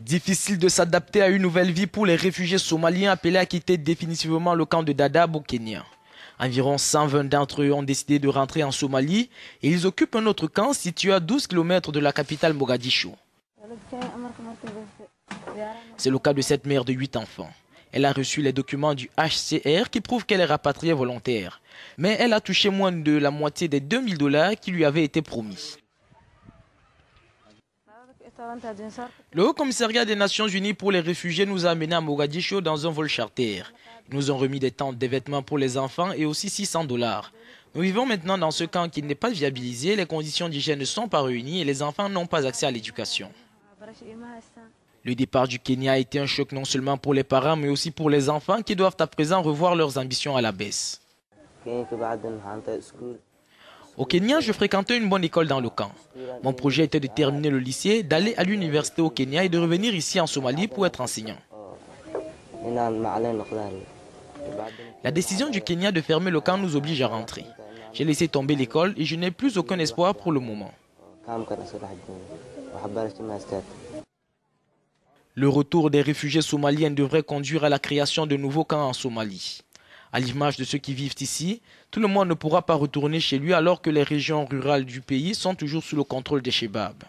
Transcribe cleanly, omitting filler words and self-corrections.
Difficile de s'adapter à une nouvelle vie pour les réfugiés somaliens appelés à quitter définitivement le camp de Dadaab au Kenya. Environ 120 d'entre eux ont décidé de rentrer en Somalie et ils occupent un autre camp situé à 12 km de la capitale Mogadiscio. C'est le cas de cette mère de 8 enfants. Elle a reçu les documents du HCR qui prouvent qu'elle est rapatriée volontaire. Mais elle a touché moins de la moitié des $2000 qui lui avaient été promis. Le Haut Commissariat des Nations Unies pour les réfugiés nous a amenés à Mogadiscio dans un vol charter. Ils nous ont remis des tentes, des vêtements pour les enfants et aussi $600. Nous vivons maintenant dans ce camp qui n'est pas viabilisé, les conditions d'hygiène ne sont pas réunies et les enfants n'ont pas accès à l'éducation. Le départ du Kenya a été un choc non seulement pour les parents mais aussi pour les enfants qui doivent à présent revoir leurs ambitions à la baisse. Au Kenya, je fréquentais une bonne école dans le camp. Mon projet était de terminer le lycée, d'aller à l'université au Kenya et de revenir ici en Somalie pour être enseignant. La décision du Kenya de fermer le camp nous oblige à rentrer. J'ai laissé tomber l'école et je n'ai plus aucun espoir pour le moment. Le retour des réfugiés somaliens devrait conduire à la création de nouveaux camps en Somalie. À l'image de ceux qui vivent ici, tout le monde ne pourra pas retourner chez lui alors que les régions rurales du pays sont toujours sous le contrôle des Chebabs.